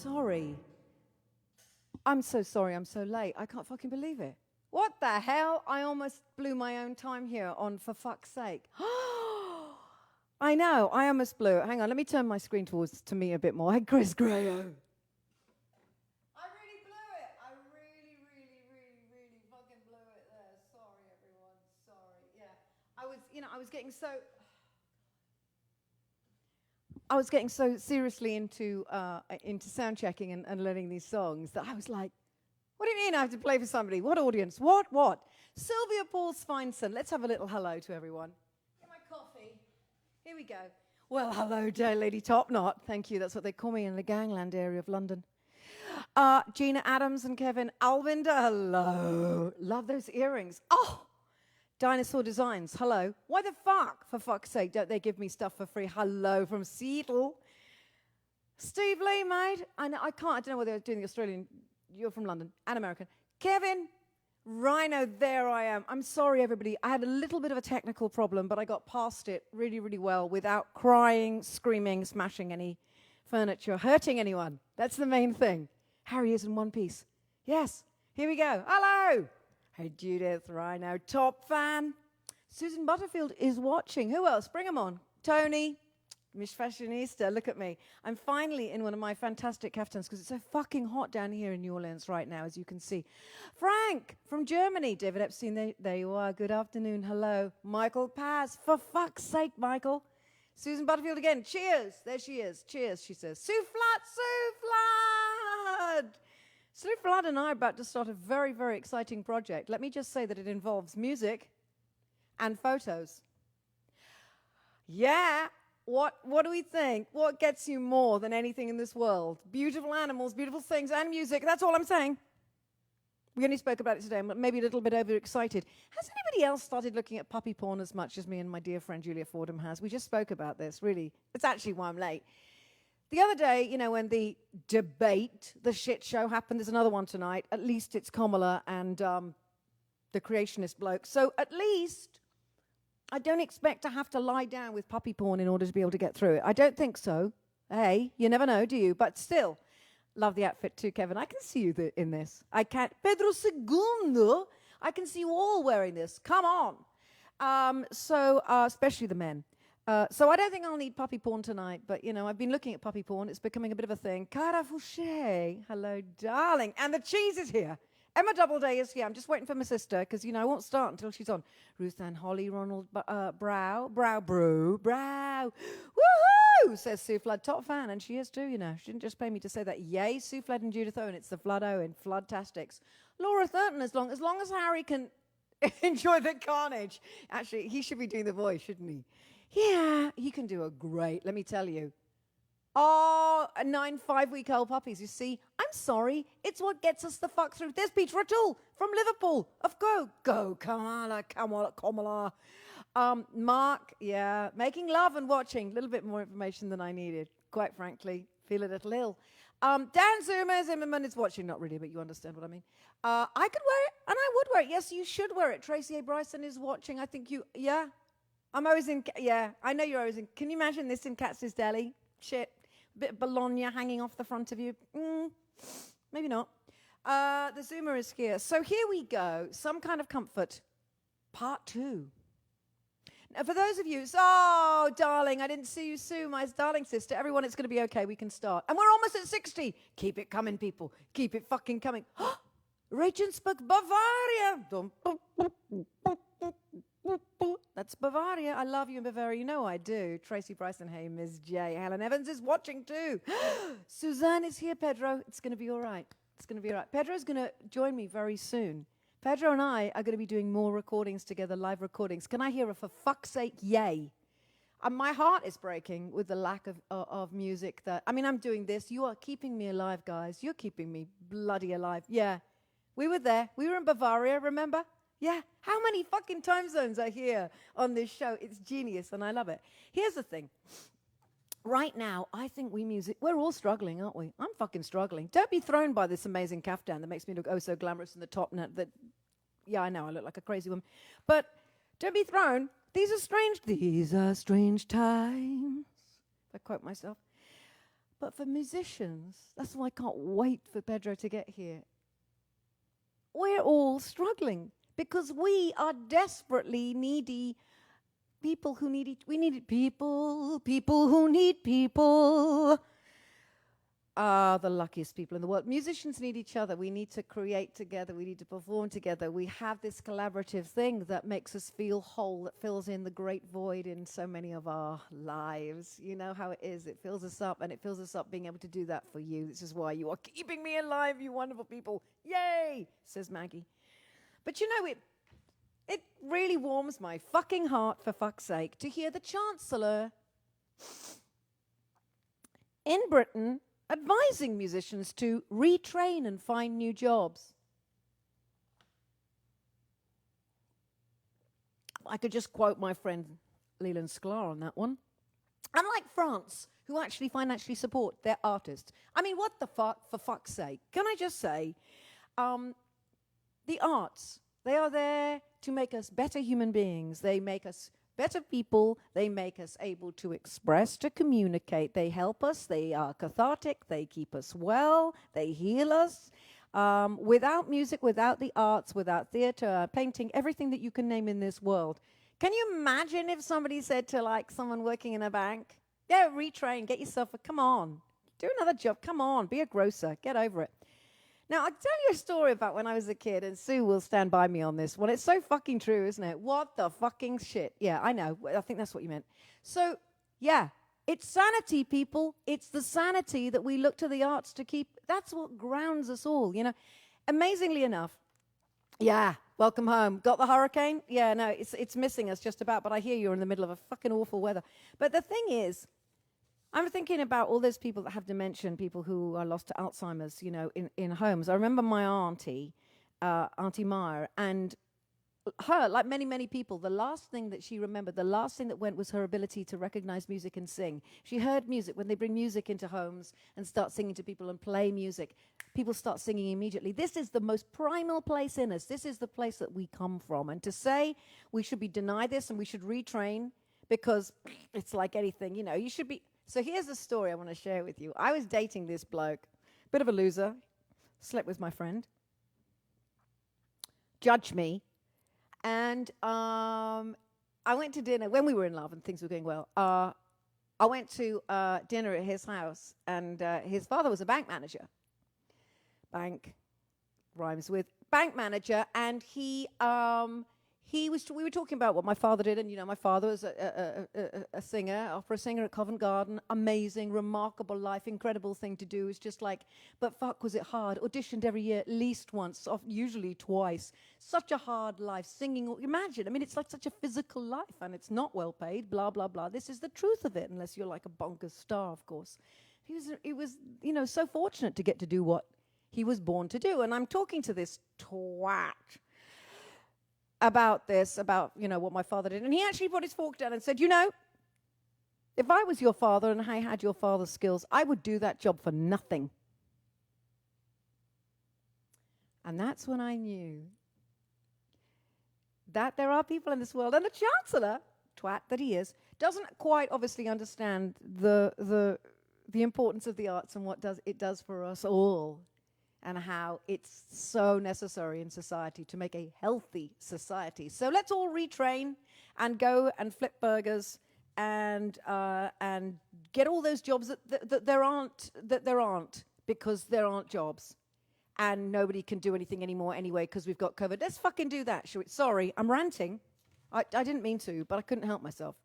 sorry. I'm so sorry I'm so late. I can't fucking believe it. What the hell? I almost blew my own time here on For Fuck's Sake. I know, I almost blew it. Hang on, let me turn my screen to me a bit more. Hey, Chris Graham. I really blew it. I really fucking blew it there. Sorry, everyone. Sorry. Yeah. I was getting so seriously into sound checking and learning these songs that I was like, what do you mean I have to play for somebody? What audience? What? Sylvia Paul Svensson. Let's have a little hello to everyone. Get my coffee. Here we go. Well, hello, dear Lady Top Knot. Thank you. That's what they call me in the gangland area of London. Gina Adams and Kevin Alvinder. Hello. Love those earrings. Oh, Dinosaur Designs. Hello. Why the fuck, for fuck's sake, don't they give me stuff for free? Hello from Seattle. Steve Lee, mate. I don't know whether they're doing the Australian. You're from London and American. Kevin, Rhino, there I am. I'm sorry, everybody. I had a little bit of a technical problem, but I got past it really well without crying, screaming, smashing any furniture, hurting anyone. That's the main thing. Harry is in one piece. Yes, here we go. Hello. Hey, Judith, Rhino, top fan. Susan Butterfield is watching. Who else? Bring them on. Tony. Miss Fashionista, look at me. I'm finally in one of my fantastic caftans because it's so fucking hot down here in New Orleans right now, as you can see. Frank from Germany. David Epstein, there you are. Good afternoon. Hello. Michael Paz. For fuck's sake, Michael. Susan Butterfield again. Cheers. There she is. Cheers, she says. Sue Flood. Sue Flood and I are about to start a very exciting project. Let me just say that it involves music and photos. Yeah. What do we think? What gets you more than anything in this world? Beautiful animals, beautiful things, and music. That's all I'm saying. We only spoke about it today. I'm maybe a little bit overexcited. Has anybody else started looking at puppy porn as much as me and my dear friend Julia Fordham has? We just spoke about this, really. It's actually why I'm late. The other day, when the debate, the shit show happened, there's another one tonight. At least it's Kamala and the creationist bloke. So at least I don't expect to have to lie down with puppy porn in order to be able to get through it. I don't think so. Hey, you never know, do you? But still, love the outfit too, Kevin. I can see you in this. I can't. Pedro Segundo, I can see you all wearing this. Come on. Especially the men. So I don't think I'll need puppy porn tonight, but, I've been looking at puppy porn. It's becoming a bit of a thing. Cara Fouché, hello, darling. And the cheese is here. Emma Doubleday is here. I'm just waiting for my sister because, I won't start until she's on. Ruth Ann Holly, Ronald Brow. Woohoo, says Sue Flood. Top fan, and she is too, She didn't just pay me to say that. Yay, Sue Flood and Judith Owen. It's the Flood Owen. Floodtastics. Laura Thurton, as long as Harry can enjoy the carnage. Actually, he should be doing the voice, shouldn't he? Yeah, he can do a great, let me tell you. Oh, 9 5-week-old puppies, you see. I'm sorry, it's what gets us the fuck through. There's Peter O'Toole from Liverpool. Go, Kamala. Mark, yeah, making love and watching. A little bit more information than I needed, quite frankly. Feel a little ill. Dan Zimmerman is watching, not really, but you understand what I mean. I could wear it, and I would wear it. Yes, you should wear it. Tracy A. Bryson is watching. I think yeah. I'm always in, yeah, I know you're always in. Can you imagine this in Katz's Deli? Shit. A bit of bologna hanging off the front of you. Maybe not. The Zoomer is here. So here we go. Some kind of comfort. Part 2. Now, for those of you, oh, darling, I didn't see you, Sue, my darling sister. Everyone, it's going to be okay. We can start. And we're almost at 60. Keep it coming, people. Keep it fucking coming. Regensburg, Bavaria. That's Bavaria. I love you in Bavaria. You know I do. Tracy Bryson, hey, Ms. J. Helen Evans is watching too. Suzanne is here, Pedro. It's going to be all right. It's going to be all right. Pedro's going to join me very soon. Pedro and I are going to be doing more recordings together, live recordings. Can I hear a for fuck's sake, yay? My heart is breaking with the lack of music I'm doing this. You are keeping me alive, guys. You're keeping me bloody alive. Yeah. We were there. We were in Bavaria, remember? Yeah, how many fucking time zones are here on this show? It's genius, and I love it. Here's the thing. Right now, I think we're all struggling, aren't we? I'm fucking struggling. Don't be thrown by this amazing kaftan that makes me look oh so glamorous in the top net. Yeah, I know, I look like a crazy woman. But don't be thrown. These are strange times, if I quote myself. But for musicians, that's why I can't wait for Pedro to get here. We're all struggling because we are desperately needy people who need we need people who need people are the luckiest people in the world. Musicians need each other. We need to create together. We need to perform together. We have this collaborative thing that makes us feel whole, that fills in the great void in so many of our lives. You know how it is. It fills us up, and it fills us up being able to do that for you. This is why you are keeping me alive, you wonderful people. Yay, says Maggie. But you know, it really warms my fucking heart, for fuck's sake, to hear the Chancellor in Britain advising musicians to retrain and find new jobs. I could just quote my friend Leland Sklar on that one. Unlike France, who actually financially support their artists. I mean, what the fuck, for fuck's sake? Can I just say, the arts, they are there to make us better human beings. They make us better people. They make us able to express, to communicate. They help us. They are cathartic. They keep us well. They heal us. Without music, without the arts, without theater, painting, everything that you can name in this world. Can you imagine if somebody said to like someone working in a bank, yeah, retrain, get yourself come on, do another job, come on, be a grocer, get over it. Now, I'll tell you a story about when I was a kid, and Sue will stand by me on this one. It's so fucking true, isn't it? What the fucking shit? Yeah, I know. I think that's what you meant. So, yeah, it's sanity, people. It's the sanity that we look to the arts to keep. That's what grounds us all, you know. Amazingly enough, yeah, welcome home. Got the hurricane? Yeah, no, it's missing us just about, but I hear you're in the middle of a fucking awful weather. But the thing is, I'm thinking about all those people that have dementia, people who are lost to Alzheimer's, you know, in homes. I remember my auntie, Auntie Meyer, and her, like many, many people, the last thing that she remembered, the last thing that went was her ability to recognize music and sing. She heard music. When they bring music into homes and start singing to people and play music, people start singing immediately. This is the most primal place in us. This is the place that we come from. And to say we should be denied this and we should retrain because it's like anything, you know, you should be... So here's a story I want to share with you. I was dating this bloke, bit of a loser, slept with my friend, judged me, and I went to dinner when we were in love and things were going well. I went to dinner at his house, and his father was a bank manager. Bank rhymes with bank manager, and we were talking about what my father did, and you know, my father was a singer, opera singer at Covent Garden. Amazing, remarkable life, incredible thing to do. It's just like, but fuck, was it hard? Auditioned every year, at least once, usually twice. Such a hard life, singing. Imagine, I mean, it's like such a physical life, and it's not well paid. Blah blah blah. This is the truth of it, unless you're like a bonkers star, of course. He was, you know, so fortunate to get to do what he was born to do. And I'm talking to this twat about this, about, you know, what my father did. And he actually put his fork down and said, you know, if I was your father and I had your father's skills, I would do that job for nothing. And that's when I knew that there are people in this world, and the Chancellor, twat that he is, doesn't quite obviously understand the importance of the arts and what it does for us all, and how it's so necessary in society to make a healthy society. So let's all retrain and go and flip burgers and get all those jobs that there aren't because there aren't jobs. And nobody can do anything anymore anyway because we've got COVID. Let's fucking do that, shall we? Sorry, I'm ranting. I didn't mean to, but I couldn't help myself.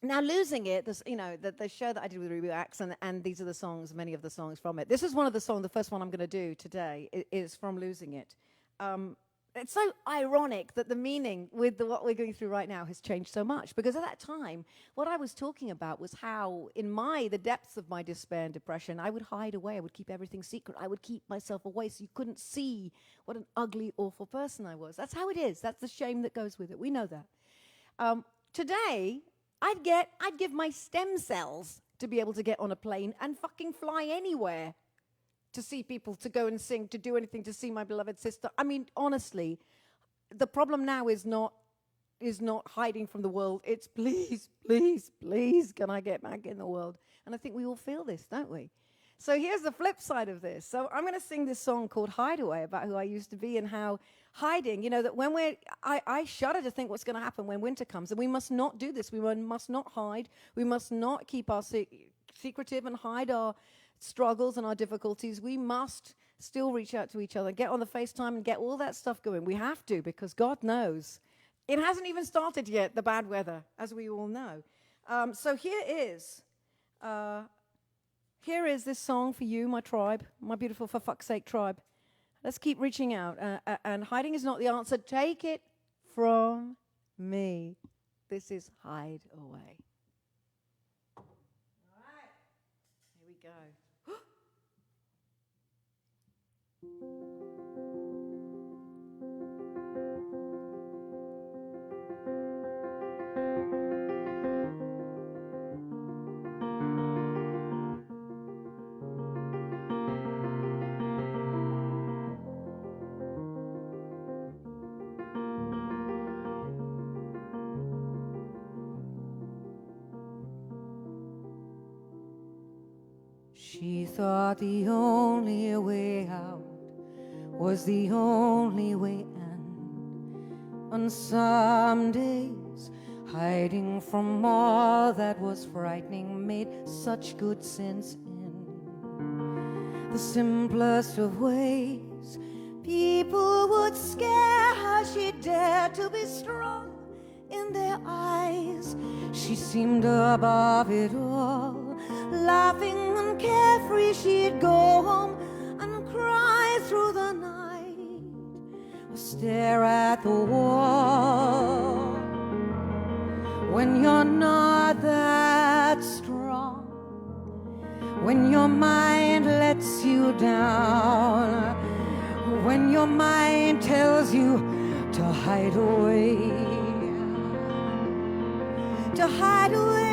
Now, Losing It, this, you know, the show that I did with Ruby Wax, and these are the songs, many of the songs from it. This is one of the songs, the first one I'm going to do today is from Losing It. It's so ironic that the meaning with what we're going through right now has changed so much, because at that time, what I was talking about was how, in the depths of my despair and depression, I would hide away, I would keep everything secret, I would keep myself away so you couldn't see what an ugly, awful person I was. That's how it is. That's the shame that goes with it. We know that. Today, I'd give my stem cells to be able to get on a plane and fucking fly anywhere to see people, to go and sing, to do anything, to see my beloved sister. I mean, honestly, the problem now is not is not hiding from the world. It's please, please, please, can I get back in the world? And I think we all feel this, don't we? So here's the flip side of this. So I'm going to sing this song called Hideaway about who I used to be and how hiding, that when I shudder to think what's going to happen when winter comes. And we must not do this. We must not hide. We must not keep our secretive and hide our struggles and our difficulties. We must still reach out to each other, get on the FaceTime and get all that stuff going. We have to, because God knows. It hasn't even started yet, the bad weather, as we all know. So here is this song for you, my tribe, my beautiful for fuck's sake tribe. Let's keep reaching out. And hiding is not the answer. Take it from me. This is Hide Away. All right. Here we go. She thought the only way out was the only way in. On some days, hiding from all that was frightening made such good sense in the simplest of ways. People would scare her, she dared to be strong in their eyes. She seemed above it all, laughing and carefree. She'd go home and cry through the night, or stare at the wall. When you're not that strong, when your mind lets you down, when your mind tells you to hide away, to hide away.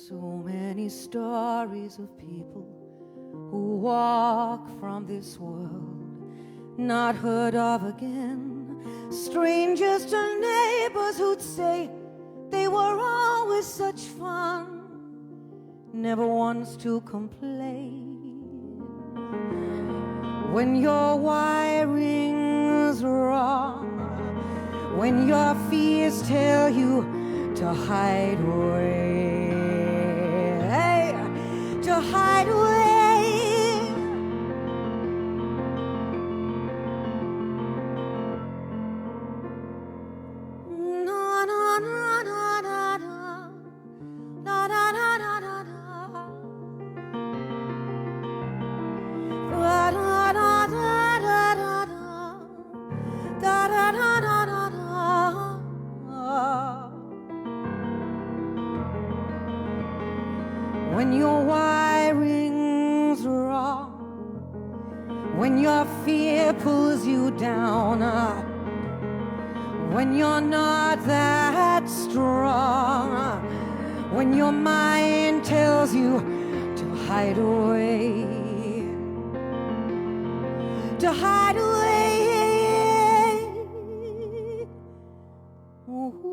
So many stories of people who walk from this world, not heard of again. Strangers to neighbors who'd say they were always such fun, never once to complain. When your wiring's wrong, when your fears tell you to hide away, to hide away. When your wiring's wrong, when your fear pulls you down, when you're not that strong, when your mind tells you to hide away, to hide away. Ooh.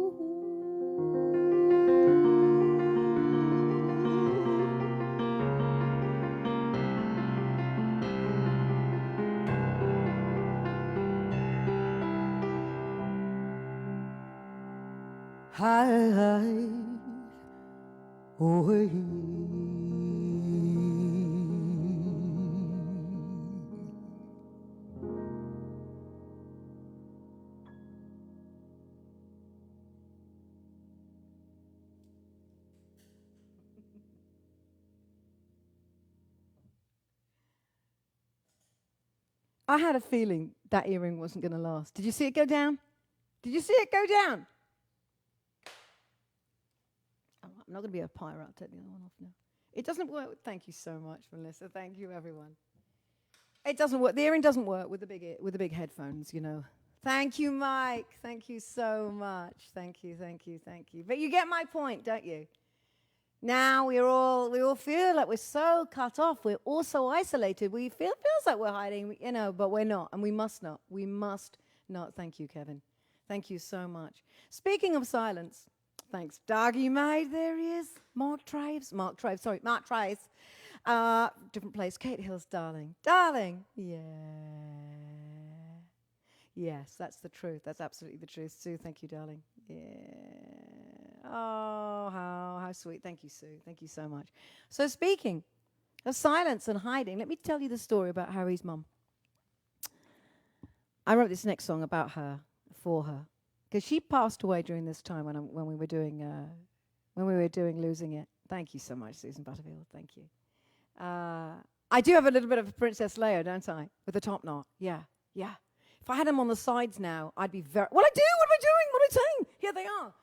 Hide away. I had a feeling that earring wasn't going to last. Did you see it go down? Did you see it go down? Oh, I'm not going to be a pirate. I'll take the other one off now. It doesn't work. Thank you so much, Melissa. Thank you, everyone. It doesn't work. The earring doesn't work with the big headphones, you know. Thank you, Mike. Thank you so much. Thank you, thank you, thank you. But you get my point, don't you? Now we all feel like we're so cut off. We're all so isolated. Feels like we're hiding, you know, but we're not, and we must not. We must not. Thank you, Kevin. Thank you so much. Speaking of silence, thanks, Doggy Mate. There he is. Mark Traves. Different place. Kate Hills, darling. Darling. Yeah. Yes, that's the truth. That's absolutely the truth. Sue, thank you, darling. Yeah. Oh, how sweet. Thank you, Sue. Thank you so much. So speaking of silence and hiding, let me tell you the story about Harry's mum. I wrote this next song about her, for her, because she passed away during this time when we were doing Losing It. Thank you so much, Susan Butterfield. Thank you. I do have a little bit of a Princess Leia, don't I? With the top knot. Yeah, yeah. If I had them on the sides now, I'd be very... Well, I do! What am I doing? What am I saying? Here they are.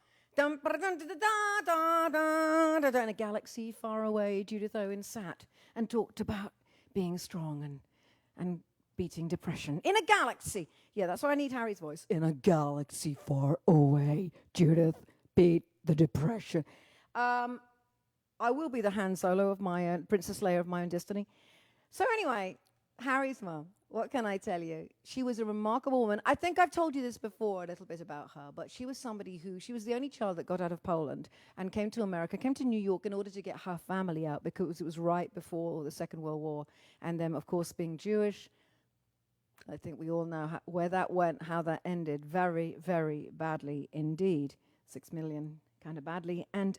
In a galaxy far away, Judith Owen sat and talked about being strong and beating depression. In a galaxy. Yeah, that's why I need Harry's voice. In a galaxy far away, Judith beat the depression. I will be the Han Solo of my Princess Leia of my own destiny. So anyway, Harry's mum, what can I tell you? She was a remarkable woman. I think I've told you this before, a little bit about her, but she was somebody she was the only child that got out of Poland and came to America, came to New York in order to get her family out because it was right before the Second World War. And then, of course, being Jewish, I think we all know where that went, how that ended. Very, very badly indeed. 6 million kind of badly. And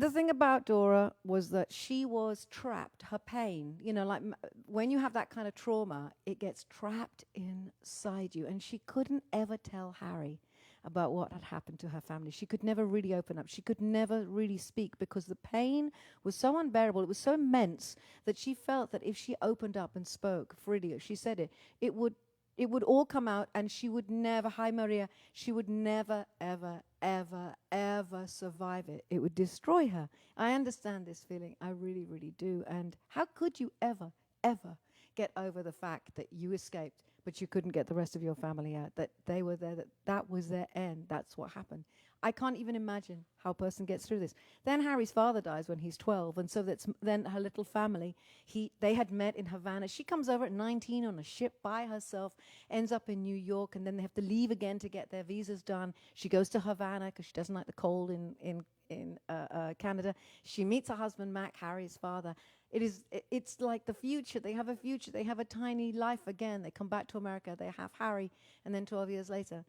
the thing about Dora was that she was trapped. Her pain, you know, like when you have that kind of trauma, it gets trapped inside you. And she couldn't ever tell Harry about what had happened to her family. She could never really open up. She could never really speak because the pain was so unbearable. It was so immense that she felt that if she opened up and spoke freely, she said it would all come out, and she would never, hi Maria, she would never, ever, ever, ever survive it. It would destroy her. I understand this feeling. I really, really do. And how could you ever, ever get over the fact that you escaped, but you couldn't get the rest of your family out, that they were there, that was their end. That's what happened. I can't even imagine how a person gets through this. Then Harry's father dies when he's 12, and so then her little family, they had met in Havana. She comes over at 19 on a ship by herself, ends up in New York, and then they have to leave again to get their visas done. She goes to Havana because she doesn't like the cold in Canada. She meets her husband, Mac, Harry's father. It's like the future. They have a future. They have a tiny life again. They come back to America. They have Harry, and then 12 years later,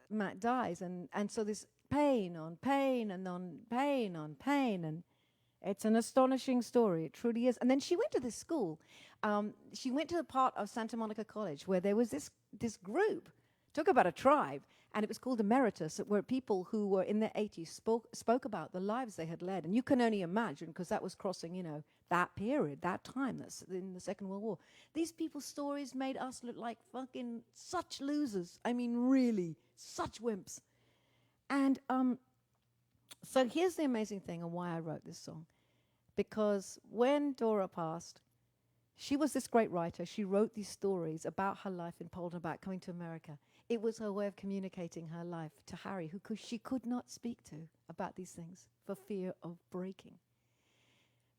Matt dies, and so this pain on pain and on pain on pain, and it's an astonishing story. It truly is. And then she went to this school. She went to a part of Santa Monica College where there was this group. Talk about a tribe. And it was called Emeritus, where people who were in their 80s spoke about the lives they had led. And you can only imagine, because that was crossing, you know, that period, that time, that's in the Second World War. These people's stories made us look like fucking such losers. I mean, really, such wimps. And so here's the amazing thing and why I wrote this song. Because when Dora passed, she was this great writer. She wrote these stories about her life in Poland, about coming to America. It was her way of communicating her life to Harry, who she could not speak to about these things for fear of breaking.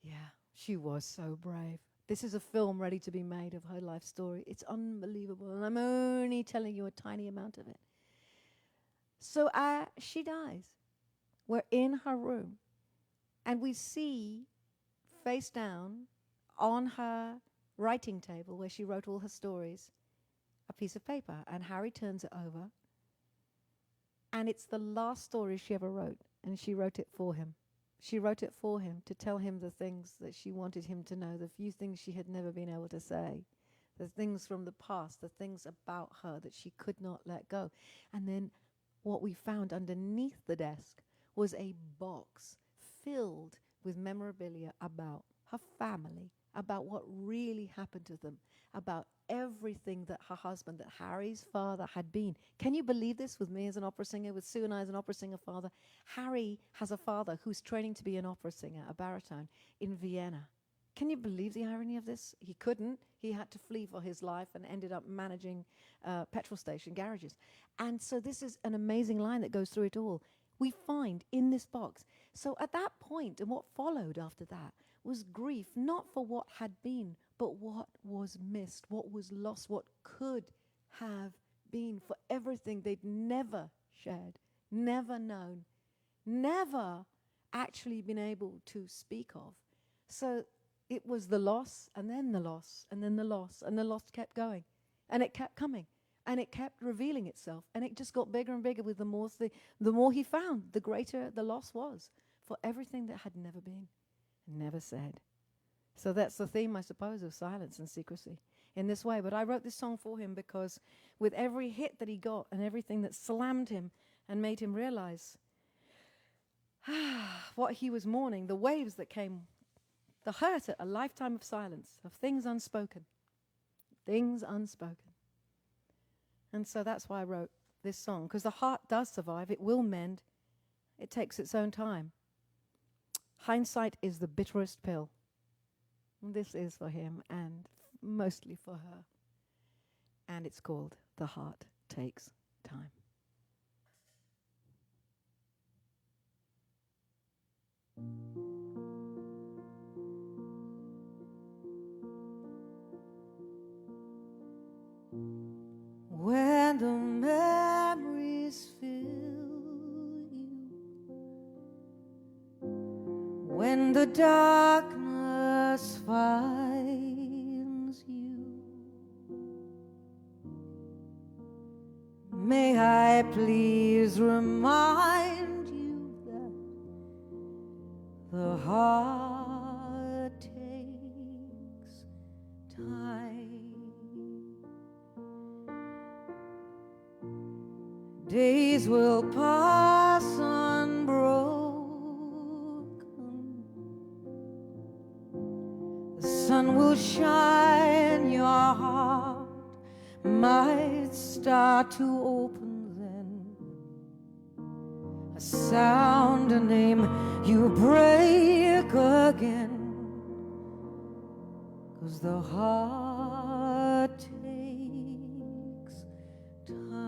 Yeah, she was so brave. This is a film ready to be made of her life story. It's unbelievable, and I'm only telling you a tiny amount of it. So she dies. We're in her room, and we see, face down, on her writing table where she wrote all her stories, a piece of paper, and Harry turns it over, and it's the last story she ever wrote, and she wrote it for him. She wrote it for him to tell him the things that she wanted him to know, the few things she had never been able to say, the things from the past, the things about her that she could not let go. And then what we found underneath the desk was a box filled with memorabilia about her family, about what really happened to them, about everything that her husband, that Harry's father had been. Can you believe this with me as an opera singer, with Sue and I as an opera singer father? Harry has a father who's training to be an opera singer, a baritone, in Vienna. Can you believe the irony of this? He couldn't. He had to flee for his life and ended up managing petrol station garages. And so this is an amazing line that goes through it all. We find in this box. So at that point, and what followed after that, was grief, not for what had been, but what was missed, what was lost, what could have been, for everything they'd never shared, never known, never actually been able to speak of. So it was the loss, and then the loss, and then the loss, and the loss kept going. And it kept coming, and it kept revealing itself, and it just got bigger and bigger with the more he found, the greater the loss was for everything that had never been, never said. So that's the theme, I suppose, of silence and secrecy in this way. But I wrote this song for him because with every hit that he got and everything that slammed him and made him realize what he was mourning, the waves that came, the hurt at a lifetime of silence, of things unspoken. Things unspoken. And so that's why I wrote this song, because the heart does survive, it will mend, it takes its own time. Hindsight is the bitterest pill. This is for him and mostly for her. And it's called The Heart Takes Time. When the memories fill you, when the darkness finds you, may I please remind you that the heart takes time. Days will pass unbroken. The sun will shine, your heart might start to open then. A sound, a name, you break again. 'Cause the heart takes time.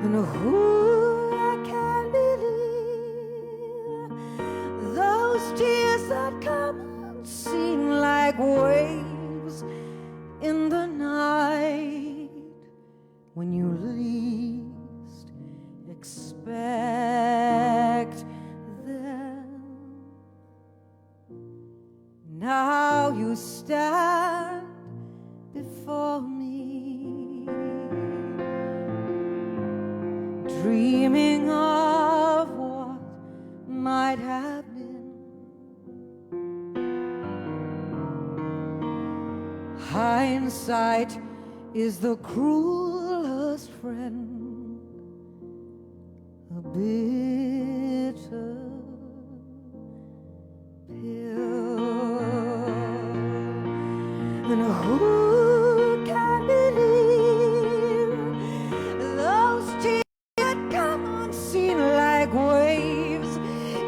And who can believe those tears that come unseen like waves in the night when you least expect them? Now you stand before me, dreaming of what might have been. Hindsight is the cruelest friend, a bitter pill. And who can believe those tears that come unseen like waves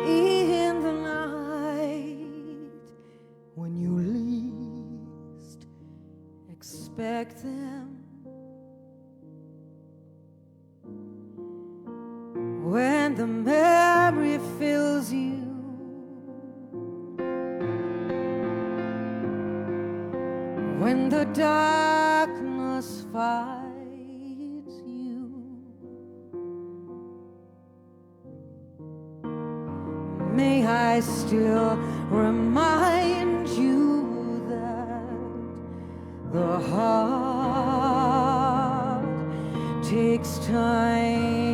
in the night when you least expect them? When the memory fills you, when the darkness fights you, may I still remind you that the heart takes time.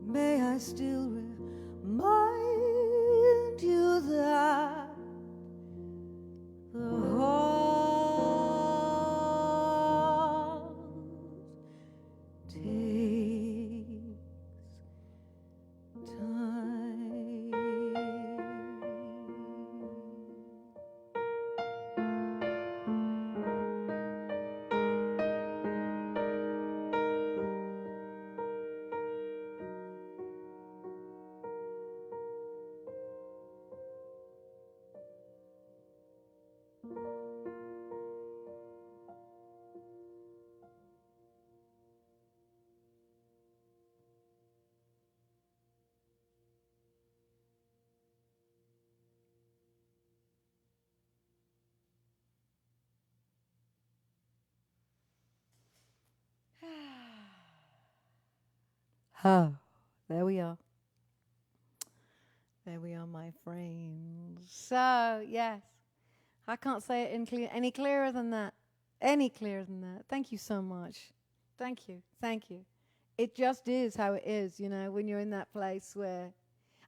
May I still remind you that the heart takes time. Oh, there we are. There we are, my friends. So, yes, I can't say it any clearer than that. Any clearer than that. Thank you so much. Thank you. Thank you. It just is how it is, you know, when you're in that place where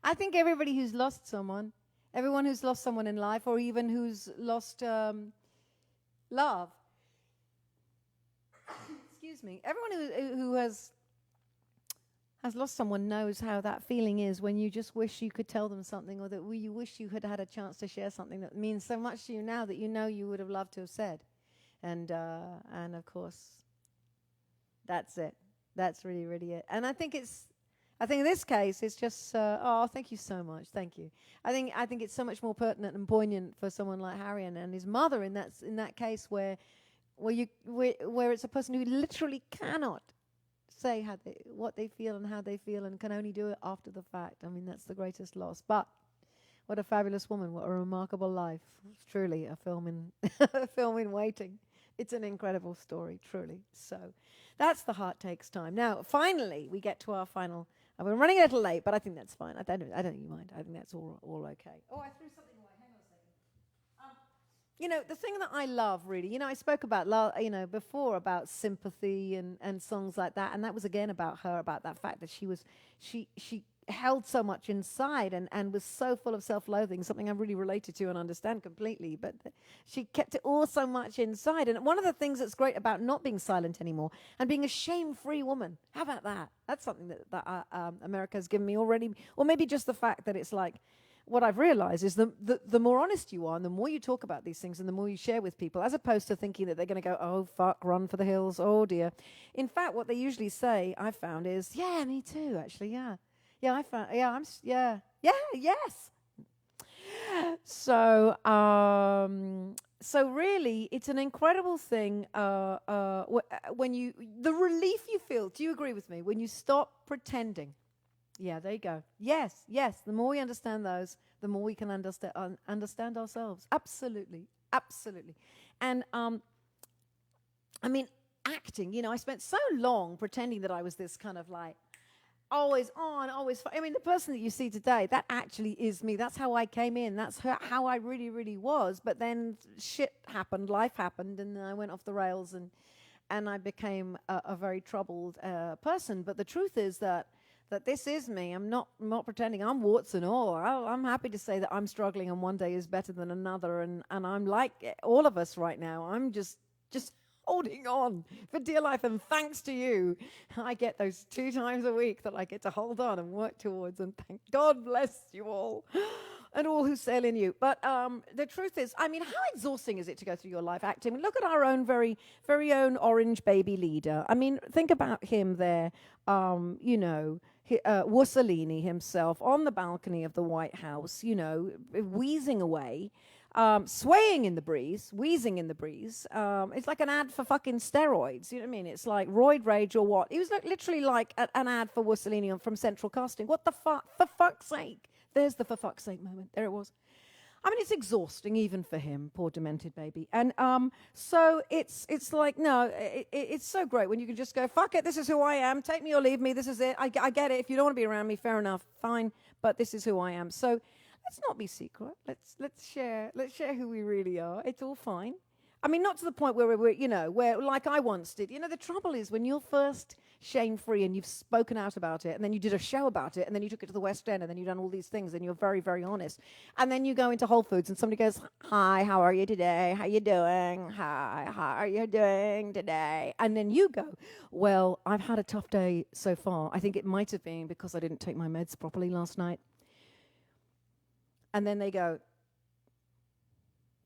I think everybody who's lost someone, everyone who's lost someone in life, or even who's lost love, excuse me, everyone who has lost someone knows how that feeling is when you just wish you could tell them something, or that you wish you had had a chance to share something that means so much to you now that you know you would have loved to have said. And of course, that's it. That's really, really it. And I think in this case, it's just, thank you so much. Thank you. I think it's so much more pertinent and poignant for someone like Harry and his mother in that case where it's a person who literally cannot say what they feel and how they feel and can only do it after the fact. I mean, that's the greatest loss. But what a fabulous woman. What a remarkable life. It's truly a film in waiting. It's an incredible story, truly. So that's The Heart Takes Time. Now, finally, we get to our final. We're running a little late, but I think that's fine. I don't think you mind. I think that's all okay. Oh, I threw something away. Hang on a second. You know, the thing that I love, really, you know, I spoke about, before about sympathy and songs like that, and that was again about her, about that fact that she held so much inside and was so full of self-loathing, something I really related to and understand completely, but she kept it all so much inside. And one of the things that's great about not being silent anymore and being a shame-free woman, how about that? That's something that America has given me already, or maybe just the fact that it's like, what I've realized is the more honest you are and the more you talk about these things and the more you share with people, as opposed to thinking that they're going to go, oh, fuck, run for the hills, oh, dear. In fact, what they usually say, I've found, is, yeah, me too, actually, yeah. Yeah, I found, yeah, yes. So, so really, it's an incredible thing when the relief you feel, do you agree with me, when you stop pretending? Yeah, there you go. Yes. The more we understand those, the more we can understand ourselves. Absolutely. And I mean, acting. You know, I spent so long pretending that I was this kind of like always on, always. I mean, the person that you see today, that actually is me. That's how I came in. That's how I really, really was. But then shit happened, life happened, and I went off the rails, and I became a very troubled person. But the truth is that this is me. I'm not pretending. I'm warts and all. I'm happy to say that I'm struggling and one day is better than another. And I'm like all of us right now. I'm just holding on for dear life. And thanks to you, I get those 2 times a week that I get to hold on and work towards. And thank God bless you all and all who sail in you. But the truth is, I mean, how exhausting is it to go through your life acting? Look at our own very, very own orange baby leader. I mean, think about him there, Mussolini himself on the balcony of the White House, you know, wheezing away, swaying in the breeze, wheezing in the breeze. It's like an ad for fucking steroids, you know what I mean? It's like roid rage or what? It was literally like an ad for Mussolini from Central Casting. What the fuck? For fuck's sake. There's the for fuck's sake moment. There it was. I mean, it's exhausting even for him, poor demented baby. And so it's like, no, it's so great when you can just go, fuck it, this is who I am, take me or leave me, this is it, I get it, if you don't want to be around me, fair enough, fine, but this is who I am. So let's not be secret, let's share who we really are, it's all fine. I mean, not to the point where we're, you know, where like I once did. You know, the trouble is when you're first shame-free and you've spoken out about it, and then you did a show about it, and then you took it to the West End, and then you've done all these things, and you're very, very honest. And then you go into Whole Foods, and somebody goes, hi, how are you today? How you doing? Hi, how are you doing today? And then you go, well, I've had a tough day so far. I think it might have been because I didn't take my meds properly last night. And then they go,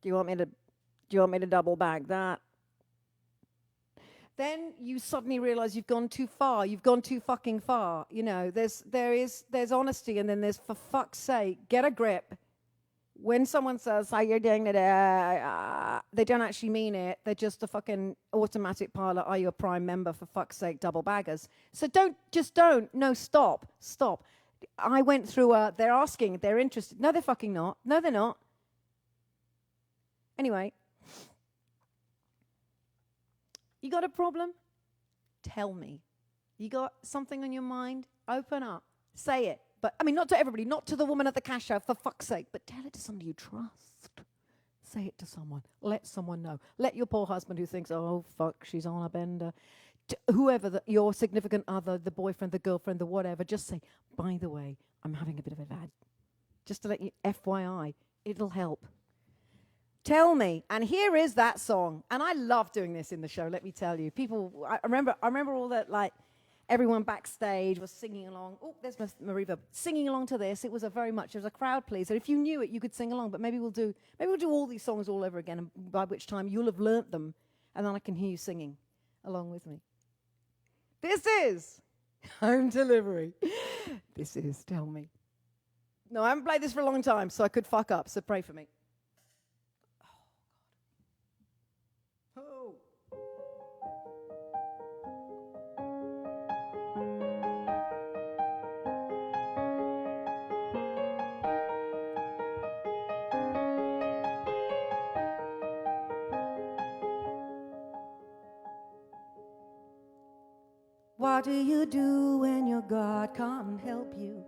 do you want me to double bag that? Then you suddenly realize you've gone too far. You've gone too fucking far. You know, there's honesty, and then there's, for fuck's sake, get a grip. When someone says, how you doing today? They don't actually mean it. They're just a fucking automatic pilot. Are you a prime member? For fuck's sake, double baggers. So don't. No, stop. I went through they're asking, they're interested. No, they're fucking not. No, they're not. Anyway. You got a problem? Tell me. You got something on your mind? Open up. Say it. But, I mean, not to everybody, not to the woman at the cashier, for fuck's sake, but tell it to somebody you trust. Say it to someone. Let someone know. Let your poor husband who thinks, oh, fuck, she's on a bender. Whoever, your significant other, the boyfriend, the girlfriend, the whatever, just say, by the way, I'm having a bit of a bad. Just to let you, FYI, it'll help. Tell me, and here is that song. And I love doing this in the show, let me tell you. People, I remember all that, like, everyone backstage was singing along. Oh, there's Mariva singing along to this. It was it was a crowd pleaser. If you knew it, you could sing along. But maybe we'll do all these songs all over again, and by which time you'll have learnt them, and then I can hear you singing along with me. This is Home Delivery. This is Tell Me. No, I haven't played this for a long time, so I could fuck up. So pray for me. Oh. What do you do when your God can't help you?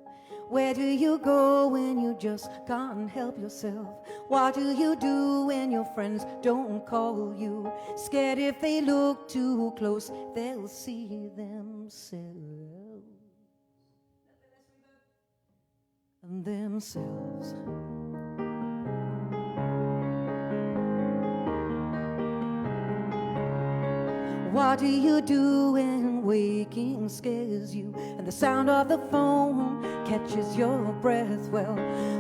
Where do you go when you just can't help yourself? What do you do when your friends don't call you? Scared if they look too close, they'll see themselves. And themselves. What do you do when waking scares you and the sound of the phone catches your breath? Well,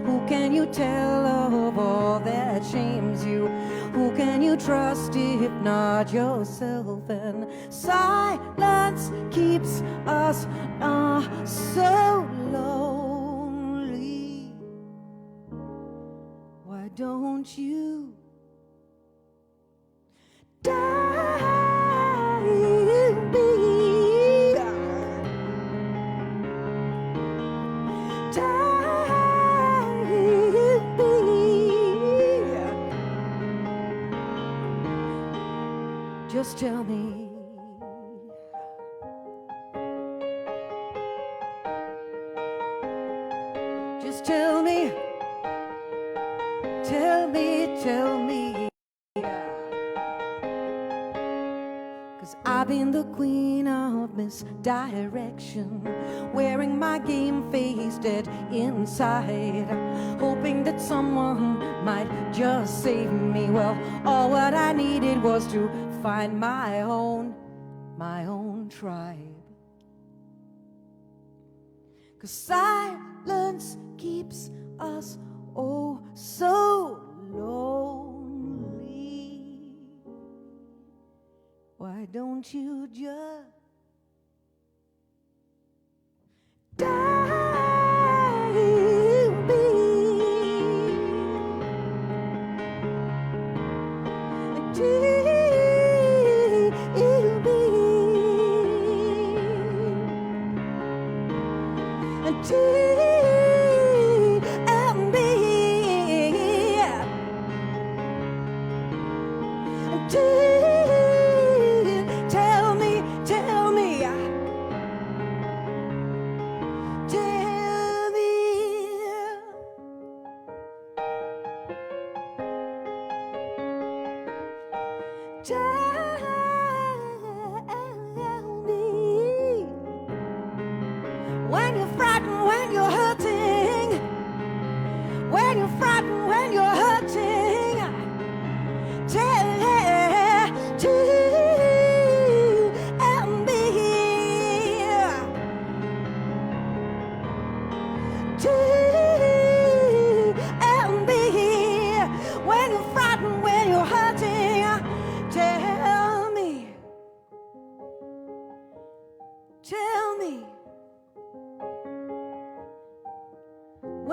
who can you tell of all that shames you? Who can you trust if not yourself? And silence keeps us so lonely. Why don't you die? Just tell me. Just tell me. Tell me, tell me. 'Cause I've been the queen of misdirection, wearing my game face dead inside, hoping that someone might just save me. Well, all what I needed was to find my own tribe. 'Cause silence keeps us oh so lonely. Why don't you just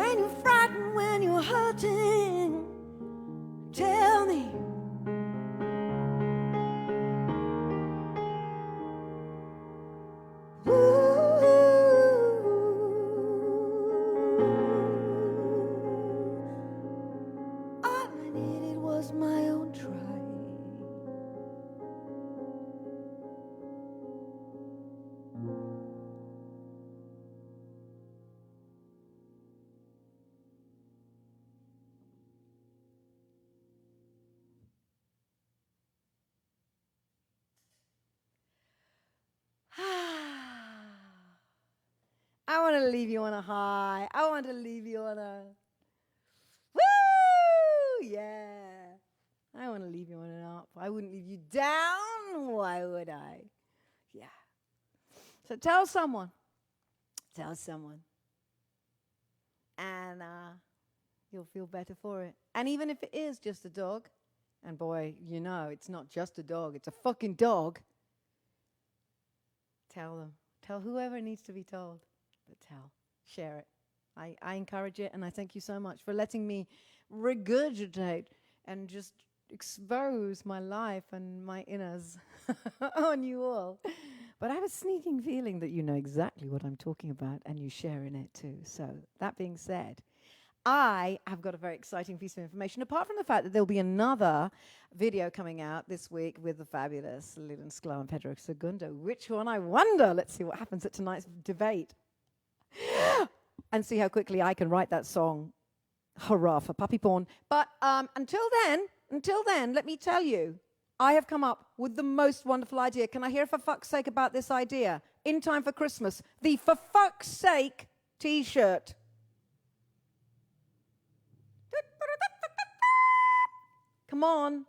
when you're frightened, when you're hurting, tell me. All I needed was my own tribe. want to leave you on a high. I want to leave you on a, woo, yeah. I want to leave you on an up. I wouldn't leave you down. Why would I? Yeah. So tell someone. Tell someone. And you'll feel better for it. And even if it is just a dog, and boy, you know, it's not just a dog, it's a fucking dog. Tell them. Tell whoever needs to be told. But tell. Share it. I encourage it, and I thank you so much for letting me regurgitate and just expose my life and my inners on you all. But I have a sneaking feeling that you know exactly what I'm talking about, and you share in it too. So that being said, I have got a very exciting piece of information, apart from the fact that there'll be another video coming out this week with the fabulous Lilian Sklar and Pedro Segundo. Which one, I wonder? Let's see what happens at tonight's debate. And see how quickly I can write that song. Hurrah for puppy porn. But until then, let me tell you, I have come up with the most wonderful idea. Can I hear for fuck's sake about this idea? In time for Christmas, the For Fuck's Sake t-shirt. Come on,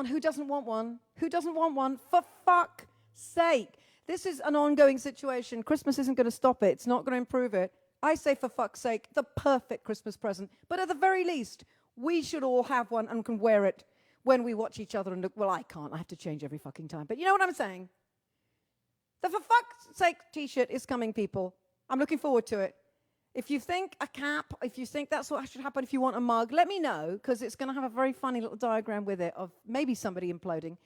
who doesn't want one? Who doesn't want one? For fuck's sake. This is an ongoing situation. Christmas isn't going to stop it. It's not going to improve it. I say, for fuck's sake, the perfect Christmas present. But at the very least, we should all have one and can wear it when we watch each other and look. Well, I can't. I have to change every fucking time. But you know what I'm saying? The For Fuck's Sake t-shirt is coming, people. I'm looking forward to it. If you think a cap, if you think that's what should happen, if you want a mug, let me know, because it's going to have a very funny little diagram with it of maybe somebody imploding.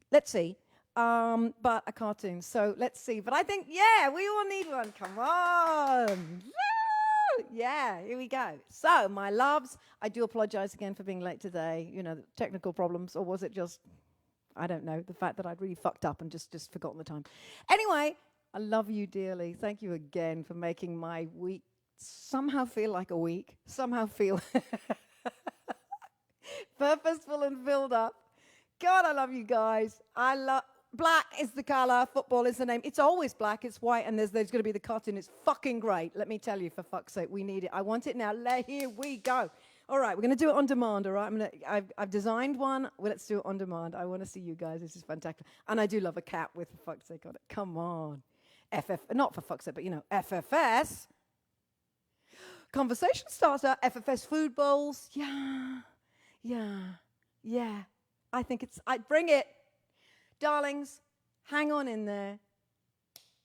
Let's see. But a cartoon. So let's see. But I think, yeah, we all need one. Come on. Yeah, here we go. So, my loves, I do apologize again for being late today. You know, technical problems, or was it just, I don't know, the fact that I'd really fucked up and just forgotten the time. Anyway, I love you dearly. Thank you again for making my week somehow feel like a week, somehow feel purposeful and filled up. God, I love you guys. Black is the color, football is the name. It's always black, it's white, and there's going to be the cartoon. It's fucking great. Let me tell you, for fuck's sake, we need it. I want it now. Here we go. All right, we're going to do it on demand, all right? I've designed one. Well, let's do it on demand. I want to see you guys. This is fantastic. And I do love a cat with, for fuck's sake, on it. Come on. Not for fuck's sake, but, you know, FFS. Conversation starter, FFS food bowls. Yeah. I think I'd bring it. Darlings, hang on in there.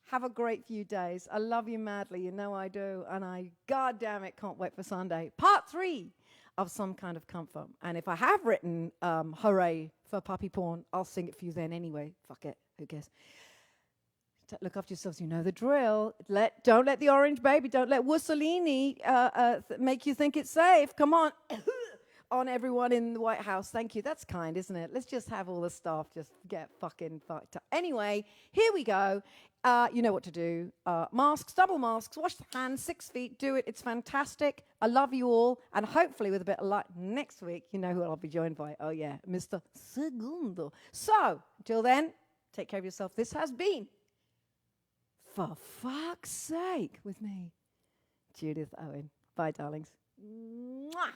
Have a great few days. I love you madly. You know I do. And I, God damn it, can't wait for Sunday. Part 3 of Some Kind of Comfort. And if I have written hooray for puppy porn, I'll sing it for you then anyway. Fuck it. Who cares? Look after yourselves. You know the drill. Don't let the orange baby, don't let Mussolini make you think it's safe. Come on. On everyone in the White House. Thank you. That's kind, isn't it? Let's just have all the staff just get fucking fucked up. Anyway, here we go. You know what to do. Masks, double masks, wash the hands, 6 feet, do it. It's fantastic. I love you all. And hopefully with a bit of luck next week, you know who I'll be joined by. Oh, yeah, Mr. Segundo. So, until then, take care of yourself. This has been For Fuck's Sake with me, Judith Owen. Bye, darlings. Mwah!